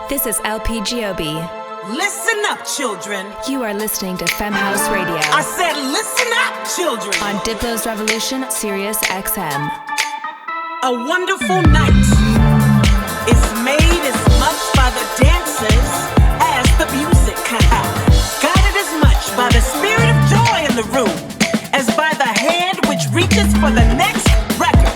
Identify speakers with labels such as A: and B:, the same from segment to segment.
A: This is LP Giobbi.
B: Listen up, children.
A: You are listening to Femme House Radio.
B: I said listen up, children.
A: On Diplo's Revolution, Sirius XM.
B: A wonderful night is made as much by the dancers as the music. Guided as much by the spirit of joy in the room as by the hand which reaches for the next record.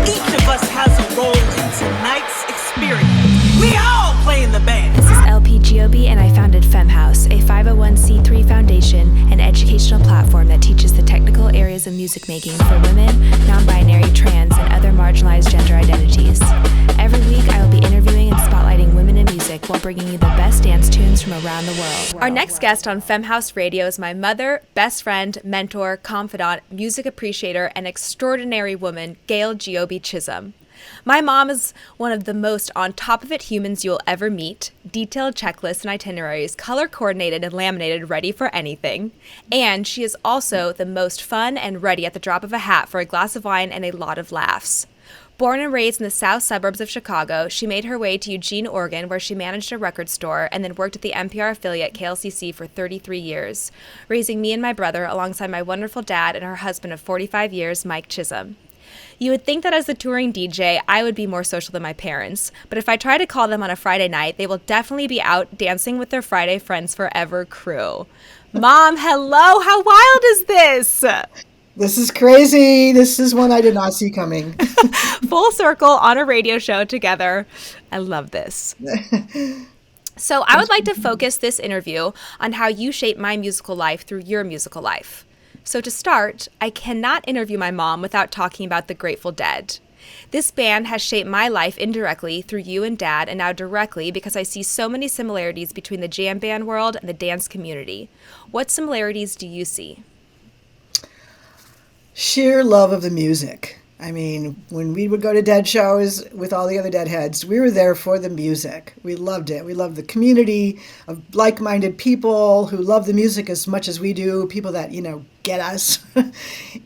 B: Each of us has a role in tonight's experience. We all play in the band.
A: This is LP Giobbi, and I founded Femme House, a 501c3 foundation and educational platform that teaches the technical areas of music making for women, non-binary, trans, and other marginalized gender identities. Every week, I will be interviewing and spotlighting women in music while bringing you the best dance tunes from around the world. Our next guest on Femme House Radio is my mother, best friend, mentor, confidant, music appreciator, and extraordinary woman, Gayle Giobbi Chisholm. My mom is one of the most on-top-of-it humans you'll ever meet, detailed checklists and itineraries, color-coordinated and laminated, ready for anything. And she is also the most fun and ready at the drop of a hat for a glass of wine and a lot of laughs. Born and raised in the south suburbs of Chicago, she made her way to Eugene, Oregon, where she managed a record store and then worked at the NPR affiliate KLCC for 33 years, raising me and my brother alongside my wonderful dad and her husband of 45 years, Mike Chisholm. You would think that as the touring DJ, I would be more social than my parents, but if I try to call them on a Friday night, they will definitely be out dancing with their Friday Friends Forever crew. Mom, hello, how wild is this?
C: This is crazy. This is one I did not see coming.
A: Full circle on a radio show together. I love this. So I would like to focus this interview on how you shaped my musical life through your musical life. So to start, I cannot interview my mom without talking about the Grateful Dead. This band has shaped my life indirectly through you and Dad, and now directly because I see so many similarities between the jam band world and the dance community. What similarities do you see?
C: Sheer love of the music. I mean, when we would go to Dead shows with all the other Deadheads, we were there for the music. We loved it. We loved the community of like-minded people who love the music as much as we do, people that, get us,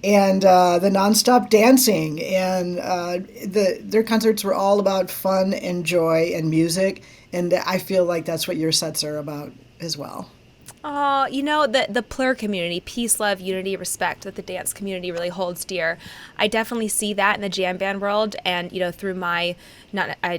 C: and the nonstop dancing. And their concerts were all about fun and joy and music, and I feel like that's what your sets are about as well.
A: Oh, the plur community, peace, love, unity, respect that the dance community really holds dear. I definitely see that in the jam band world. And, through I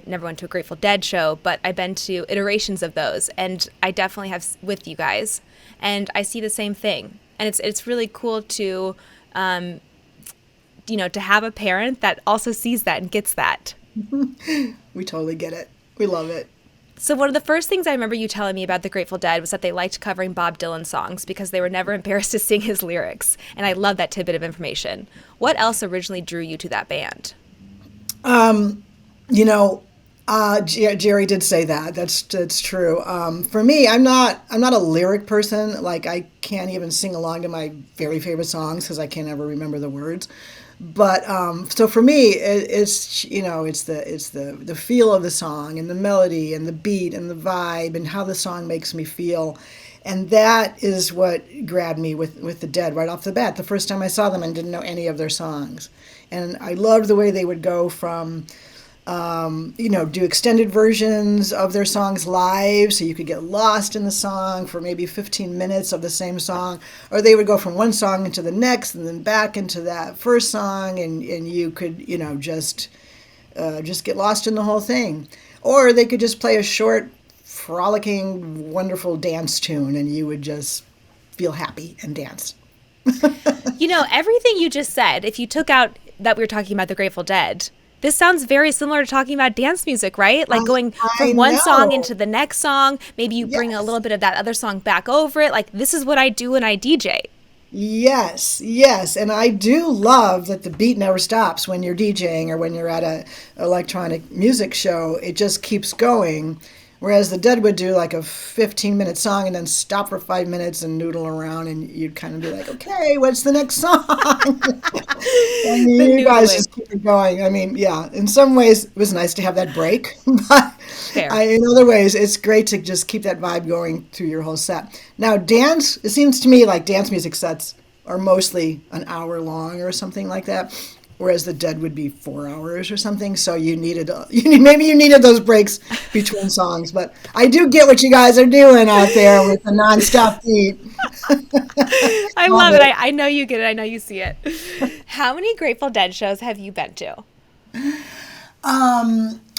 A: never went to a Grateful Dead show, but I've been to iterations of those. And I definitely have with you guys. And I see the same thing. And it's really cool to, to have a parent that also sees that and gets that.
C: We totally get it. We love it.
A: So one of the first things I remember you telling me about the Grateful Dead was that they liked covering Bob Dylan songs because they were never embarrassed to sing his lyrics. And I love that tidbit of information. What else originally drew you to that band?
C: Jerry did say that. That's true. For me, I'm not a lyric person. Like, I can't even sing along to my very favorite songs because I can't ever remember the words. But so for me, it's the feel of the song and the melody and the beat and the vibe and how the song makes me feel, and that is what grabbed me with the Dead right off the bat. The first time I saw them and didn't know any of their songs, and I loved the way they would go from do extended versions of their songs live, so you could get lost in the song for maybe 15 minutes of the same song, or they would go from one song into the next and then back into that first song, and you could just get lost in the whole thing, or they could just play a short, frolicking, wonderful dance tune, and you would just feel happy and dance.
A: Everything you just said, if you took out that we were talking about the Grateful Dead, this sounds very similar to talking about dance music, right? Like going from one song into the next song. Maybe you bring a little bit of that other song back over it. Like, this is what I do when I DJ.
C: Yes. And I do love that the beat never stops when you're DJing or when you're at an electronic music show. It just keeps going. Whereas the Dead would do like a 15-minute song and then stop for 5 minutes and noodle around, and you'd kind of be like, okay, what's the next song? And you guys just keep it going. I mean, yeah, in some ways it was nice to have that break, but in other ways it's great to just keep that vibe going through your whole set. Now, dance, it seems to me like dance music sets are mostly an hour long or something like that. whereas the Dead would be 4 hours or something. So maybe you needed those breaks between songs. But I do get what you guys are doing out there with the nonstop beat.
A: I love it. I know you get it. I know you see it. How many Grateful Dead shows have you been to?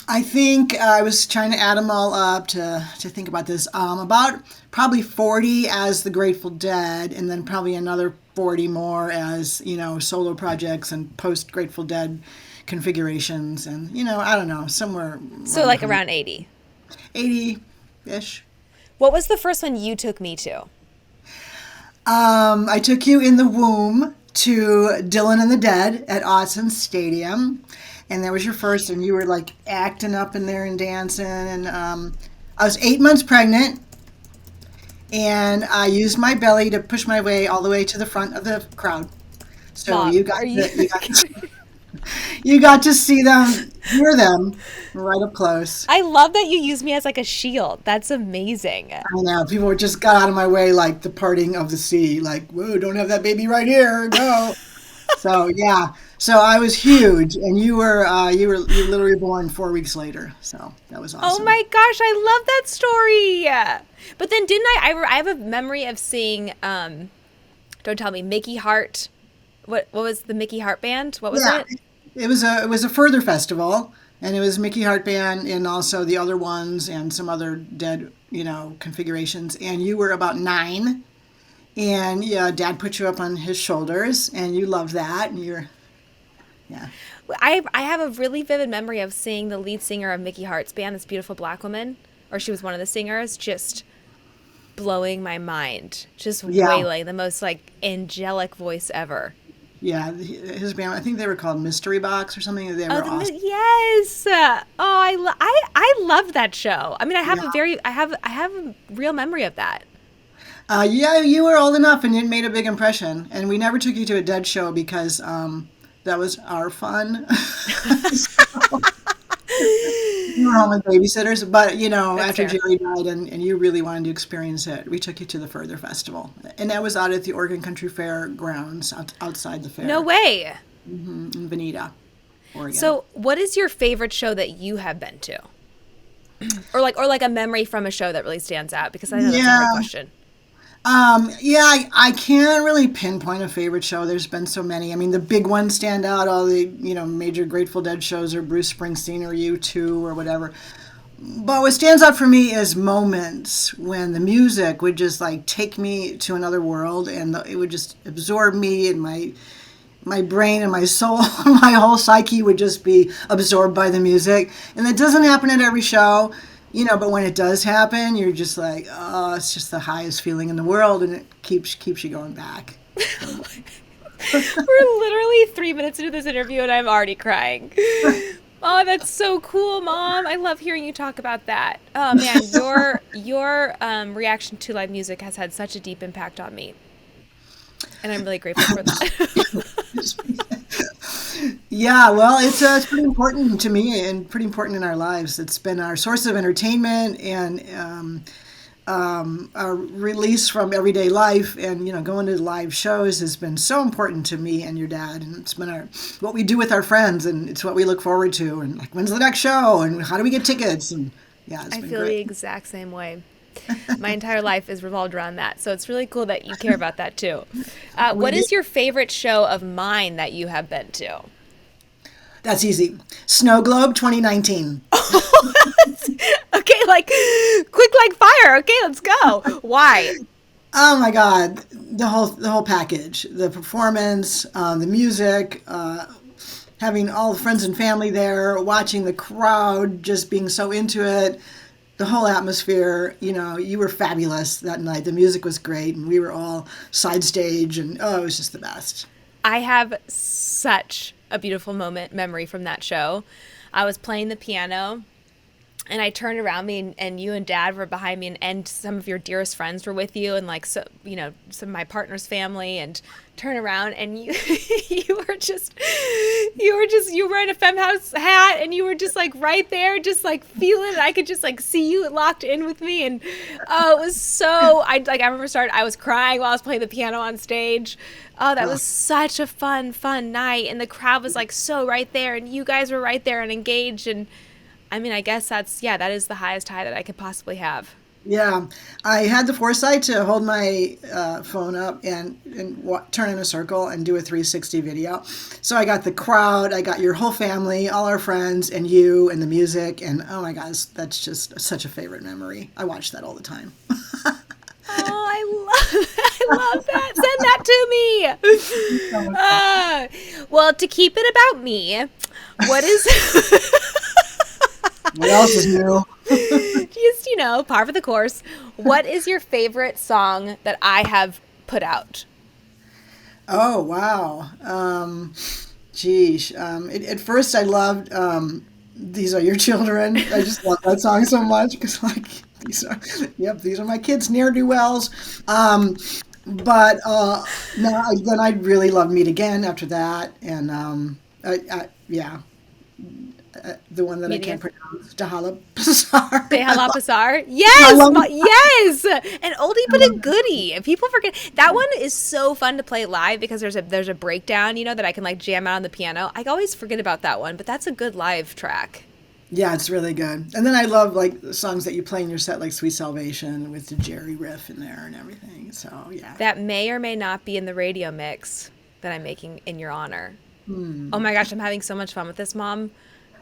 C: I think I was trying to add them all up to think about this. About probably 40 as the Grateful Dead, and then probably another 40 more as, solo projects and post Grateful Dead configurations. And, I don't know, somewhere.
A: So like around 80.
C: 80-ish.
A: What was the first one you took me to?
C: I took you in the womb to Dylan and the Dead at Autzen Stadium. And that was your first, and you were like acting up in there and dancing. And I was 8 months pregnant, and I used my belly to push my way all the way to the front of the crowd. So
A: Mom,
C: you got to see them, hear them right up close.
A: I love that you use me as like a shield. That's amazing.
C: I know. People just got out of my way like the parting of the sea. Like, whoa, don't have that baby right here. Go. So, yeah. So I was huge, and you were literally born 4 weeks later. So that was awesome.
A: Oh my gosh, I love that story. But then didn't I have a memory of seeing, don't tell me, Mickey Hart. What was the Mickey Hart band? What was it?
C: It was a further festival, and it was Mickey Hart band and also the other ones and some other Dead, configurations. And you were about 9, and Dad put you up on his shoulders, and you loved that, and you're. Yeah.
A: I have a really vivid memory of seeing the lead singer of Mickey Hart's band, this beautiful black woman, or she was one of the singers, just blowing my mind, just wailing, the most like angelic voice ever.
C: Yeah, his band, I think they were called Mystery Box or something. They were awesome.
A: Yes. I love that show. I mean, I have a real memory of that.
C: Yeah, you were old enough, and it made a big impression. And we never took you to a Dead show because that was our fun. You were home with babysitters, but after
A: fair.
C: Jerry died and you really wanted to experience it, we took you to the Further Festival, and that was out at the Oregon Country Fair grounds outside the fair.
A: No way.
C: In Veneta, Oregon.
A: So, what is your favorite show that you have been to, or like a memory from a show that really stands out? Because I know that's a hard question.
C: I can't really pinpoint a favorite show. There's been so many. I mean, the big ones stand out. All the, major Grateful Dead shows, or Bruce Springsteen or U2 or whatever. But what stands out for me is moments when the music would just like take me to another world, and it would just absorb me, and my brain and my soul, my whole psyche would just be absorbed by the music. And that doesn't happen at every show. But when it does happen, you're just like, oh, it's just the highest feeling in the world, and it keeps you going back.
A: We're literally 3 minutes into this interview, and I'm already crying. Oh, that's so cool, Mom. I love hearing you talk about that. Oh, man, your reaction to live music has had such a deep impact on me, and I'm really grateful for that.
C: Yeah, well, it's pretty important to me and pretty important in our lives. It's been our source of entertainment and our release from everyday life, and going to live shows has been so important to me and your dad. And it's been what we do with our friends, and it's what we look forward to. And like, when's the next show? And how do we get tickets? And yeah, it's been
A: feel
C: great.
A: The exact same way. My entire life is revolved around that, so it's really cool that you care about that too. What is your favorite show of mine that you have been to?
C: That's easy. Snow Globe 2019.
A: Okay, like quick like fire. Okay, let's go. Why?
C: Oh my God, the whole package, the performance, the music, having all the friends and family there, watching the crowd just being so into it, the whole atmosphere. You were fabulous that night. The music was great, and we were all side stage, and it was just the best.
A: I have such a beautiful memory from that show. I was playing the piano, and I turned around me and you and Dad were behind me, and some of your dearest friends were with you, and like, so, you know, some of my partner's family, and turn around and you you were wearing a Femme House hat, and you were just like right there, just like feeling it. I could just like see you locked in with me, and it was so, I remember I was crying while I was playing the piano on stage. Oh, that was such a fun night, and the crowd was like so right there, and you guys were right there and engaged, and I mean, I guess that is the highest high that I could possibly have.
C: Yeah, I had the foresight to hold my phone up and turn in a circle and do a 360 video. So I got the crowd, I got your whole family, all our friends, and you, and the music, and oh my gosh, that's just such a favorite memory. I watch that all the time.
A: Oh, I love that. Send that to me. Well, to keep it about me, what is...
C: What else is new?
A: Just, you know, par for the course. What is your favorite song that I have put out?
C: Oh, wow. At first I loved These Are Your Children. I just love that song so much because, like, these are my kids' ne'er-do-wells. But then I really loved Meet Again after that. And, the one that I can't pronounce, Dahala Pasar.
A: Dahala Pasar? Yes! Yes! An oldie but a goodie. People forget. That one is so fun to play live because there's a breakdown, you know, that I can like jam out on the piano. I always forget about that one, but that's a good live track.
C: Yeah, it's really good. And then I love like songs that you play in your set, like Sweet Salvation with the Jerry riff in there and everything. So, yeah.
A: That may or may not be in the radio mix that I'm making in your honor. Oh my gosh, I'm having so much fun with this, Mom.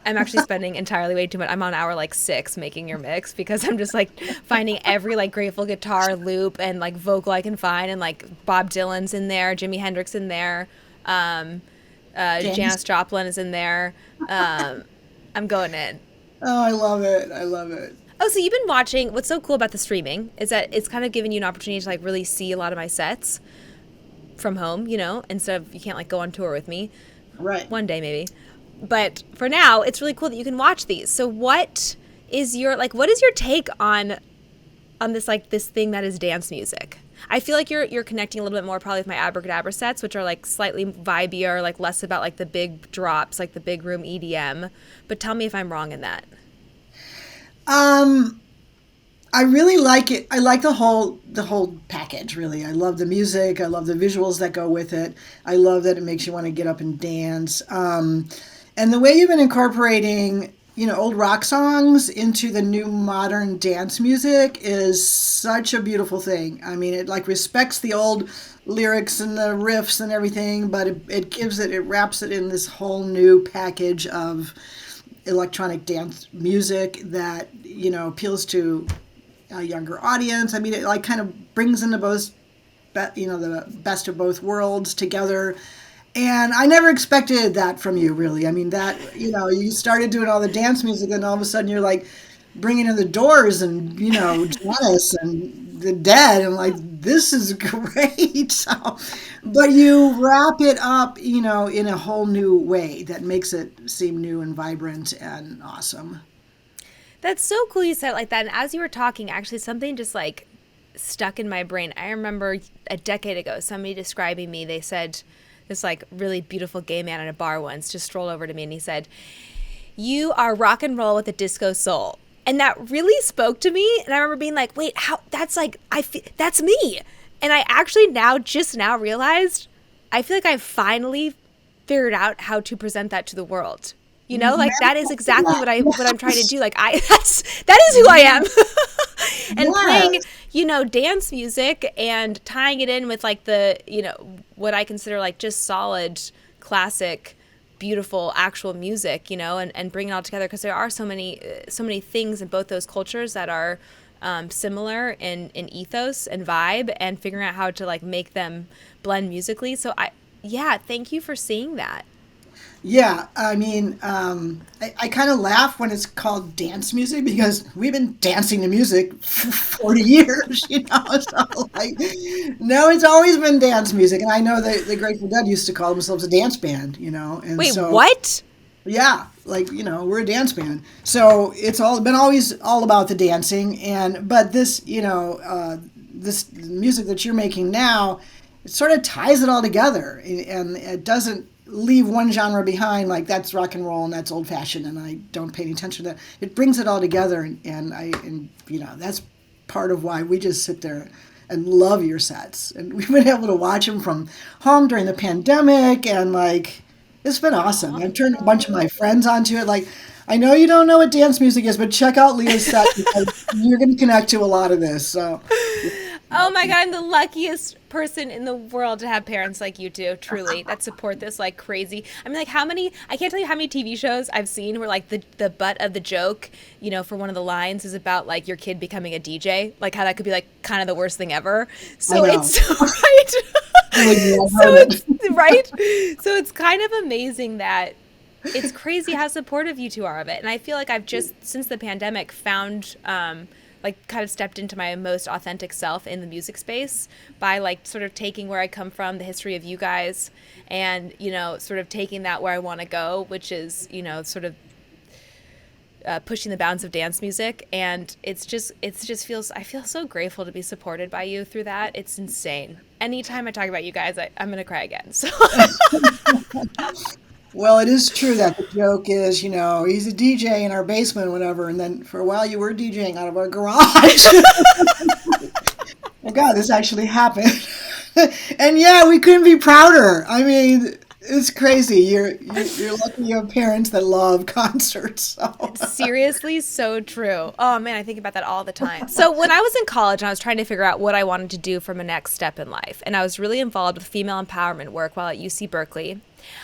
A: I'm actually spending entirely way too much. I'm on hour like 6 making your mix because I'm just like finding every like Grateful guitar loop and like vocal I can find, and like Bob Dylan's in there, Jimi Hendrix in there, Janis Joplin is in there. I'm going in.
C: Oh, I love it. I love it.
A: Oh, so you've been watching. What's so cool about the streaming is that it's kind of giving you an opportunity to like really see a lot of my sets from home, you know, instead of you can't like go on tour with me.
C: Right.
A: One day maybe. But for now, it's really cool that you can watch these. So what is your take on this like this thing that is dance music? I feel like you're connecting a little bit more probably with my Abracadabra sets, which are like slightly vibier, like less about like the big drops, like the big room EDM. But tell me if I'm wrong in that.
C: I really like it. I like the whole package, really. I love the music. I love the visuals that go with it. I love that it makes you want to get up and dance. And the way you've been incorporating, you know, old rock songs into the new modern dance music is such a beautiful thing. I mean, it like respects the old lyrics and the riffs and everything, but it wraps it in this whole new package of electronic dance music that, you know, appeals to a younger audience. I mean, it like kind of brings into the best of both worlds together. And I never expected that from you, really. I mean, that, you know, you started doing all the dance music and all of a sudden you're like bringing in the Doors and, you know, Janis and the Dead, and like, this is great. So, but you wrap it up, you know, in a whole new way that makes it seem new and vibrant and awesome.
A: That's so cool you said it like that. And as you were talking, actually something just like stuck in my brain. I remember a decade ago, somebody describing me, they said, this like really beautiful gay man at a bar once just strolled over to me and he said, "You are rock and roll with a disco soul." And that really spoke to me. And I remember being like, wait, how? That's like, that's me. And I actually just now realized, I feel like I've finally figured out how to present that to the world. You know, like that is exactly what I'm trying to do. Like that is who I am. And playing, you know, dance music and tying it in with like the, you know, what I consider like just solid, classic, beautiful, actual music, you know, and bring it all together because there are so many things in both those cultures that are similar in ethos and vibe, and figuring out how to like make them blend musically. So thank you for seeing that.
C: Yeah, I mean, I kind of laugh when it's called dance music because we've been dancing to music for 40 years, you know. So, like, no, it's always been dance music. And I know that the Grateful Dead used to call themselves a dance band, you know. And
A: Wait,
C: so,
A: what?
C: Yeah, like, we're a dance band. So it's always all about the dancing. But this, this music that you're making now, it sort of ties it all together, and it doesn't leave one genre behind, like that's rock and roll and that's old fashioned and I don't pay any attention to that. It brings it all together, and that's part of why we just sit there and love your sets. And we've been able to watch them from home during the pandemic, and like it's been awesome. I've turned a bunch of my friends onto it. Like, I know you don't know what dance music is, but check out Leah's set because you're going to connect to a lot of this. So.
A: Oh my God, I'm the luckiest person in the world to have parents like you two, truly, that support this like crazy. I mean, like I can't tell you how many TV shows I've seen where like the butt of the joke, for one of the lines is about like your kid becoming a DJ, like how that could be like kind of the worst thing ever. So it's right. So it's kind of amazing that it's crazy how supportive you two are of it. And I feel like I've just, since the pandemic, found, like kind of stepped into my most authentic self in the music space by like sort of taking where I come from, the history of you guys, and, sort of taking that where I want to go, which is, sort of pushing the bounds of dance music. And I feel so grateful to be supported by you through that. It's insane. Anytime I talk about you guys, I'm going to cry again. So.
C: Well, it is true that the joke is, he's a DJ in our basement, whatever, and then for a while you were DJing out of our garage. Oh God, this actually happened. And yeah, we couldn't be prouder. I mean, it's crazy. You're lucky you have parents that love concerts. So.
A: Seriously, so true. Oh man, I think about that all the time. So when I was in college, I was trying to figure out what I wanted to do for my next step in life, and I was really involved with female empowerment work while at UC Berkeley.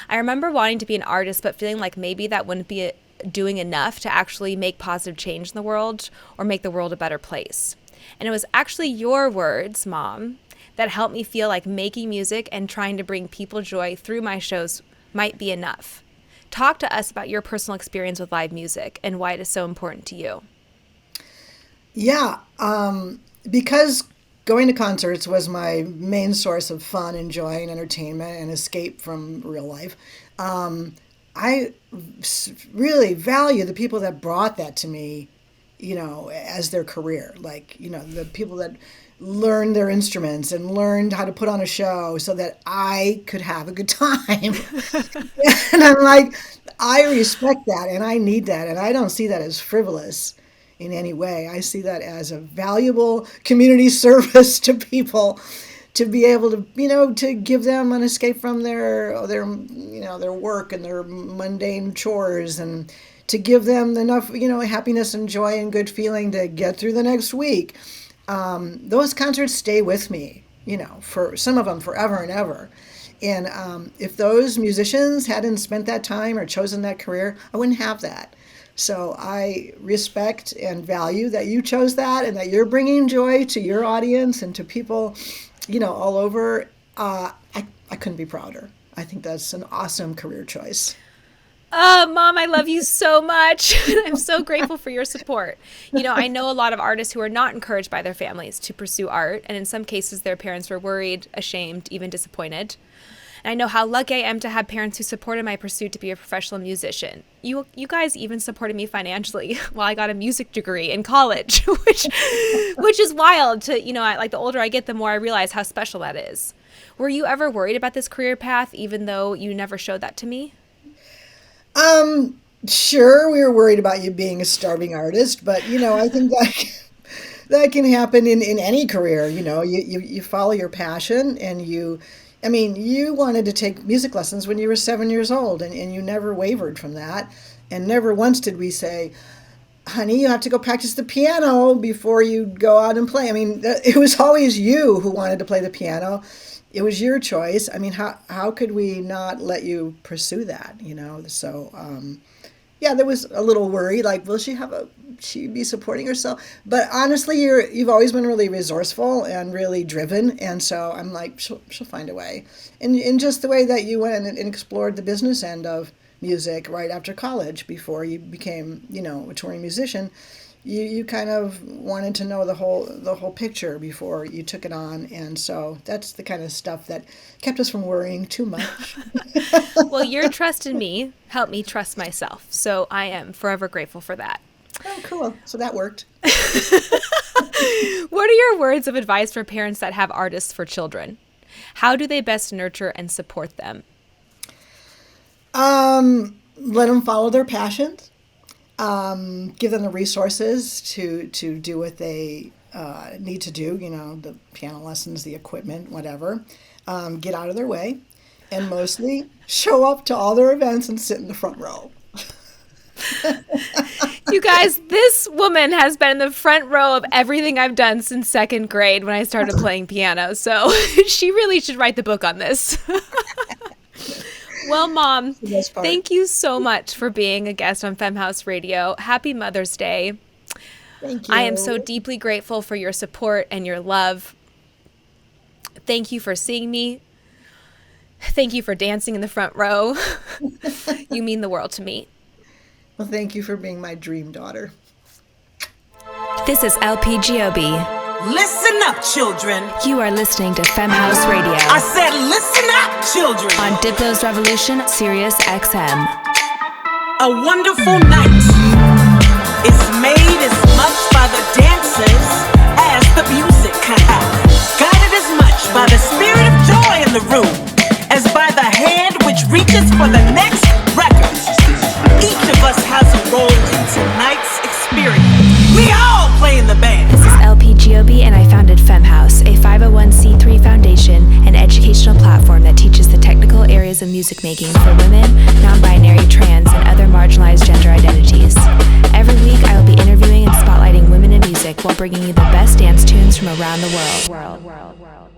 A: I remember wanting to be an artist, but feeling like maybe that wouldn't be doing enough to actually make positive change in the world or make the world a better place. And it was actually your words, Mom, that helped me feel like making music and trying to bring people joy through my shows might be enough. Talk to us about your personal experience with live music and why it is so important to you.
C: Yeah, because going to concerts was my main source of fun and joy and entertainment and escape from real life. I really value the people that brought that to me, as their career. Like, the people that learned their instruments and learned how to put on a show so that I could have a good time. And I'm like, I respect that and I need that. And I don't see that as frivolous in any way. I see that as a valuable community service to people, to be able to, to give them an escape from their work and their mundane chores, and to give them enough, happiness and joy and good feeling to get through the next week. Those concerts stay with me, for some of them forever and ever. And if those musicians hadn't spent that time or chosen that career, I wouldn't have that. So I respect and value that you chose that and that you're bringing joy to your audience and to people, all over. I couldn't be prouder. I think that's an awesome career choice.
A: Mom, I love you so much. I'm so grateful for your support. I know a lot of artists who are not encouraged by their families to pursue art, and in some cases their parents were worried, ashamed, even disappointed. And I know how lucky I am to have parents who supported my pursuit to be a professional musician. You guys even supported me financially while I got a music degree in college, which is wild to, like the older I get, the more I realize how special that is. Were you ever worried about this career path, even though you never showed that to me?
C: Sure, we were worried about you being a starving artist, but, I think that can happen in any career. You follow your passion, and you wanted to take music lessons when you were 7 years old, and you never wavered from that. And never once did we say, honey, you have to go practice the piano before you go out and play. It was always you who wanted to play the piano. It was your choice. How could we not let you pursue that, So, there was a little worry, like, will she be supporting herself? But honestly, you've always been really resourceful and really driven, and so I'm like, she'll find a way. And in just the way that you went and explored the business end of music right after college, before you became, a touring musician, you kind of wanted to know the whole picture before you took it on, and so that's the kind of stuff that kept us from worrying too much.
A: Well, your trust in me helped me trust myself, so I am forever grateful for that.
C: Oh, cool. So that worked.
A: What are your words of advice for parents that have artists for children? How do they best nurture and support them?
C: Let them follow their passions. Give them the resources to do what they need to do, the piano lessons, the equipment, whatever. Get out of their way, and mostly show up to all their events and sit in the front row.
A: You guys, this woman has been in the front row of everything I've done since second grade when I started playing piano, so she really should write the book on this. Well, Mom, thank you so much for being a guest on Femme House Radio. Happy Mother's Day.
C: Thank you.
A: I am so deeply grateful for your support and your love. Thank you for seeing me. Thank you for dancing in the front row. You mean the world to me.
C: Well, thank you for being my dream daughter.
A: This is LP Giobbi.
B: Listen up, children.
A: You are listening to Femme House Radio.
B: I said listen up, children.
A: On Diplo's Revolution, Sirius XM.
B: A wonderful night is made as much by the dancers as the music guided as much by the spirit of joy in the room as by the hand which reaches for the next record. Each of us has a role in tonight's experience. We all play in the band.
A: This is LP Giobbi, and I founded Femme House, a 501c3 foundation and educational platform that teaches the technical areas of music making for women, non-binary, trans, and other marginalized gender identities. Every week, I will be interviewing and spotlighting women in music while bringing you the best dance tunes from around the world.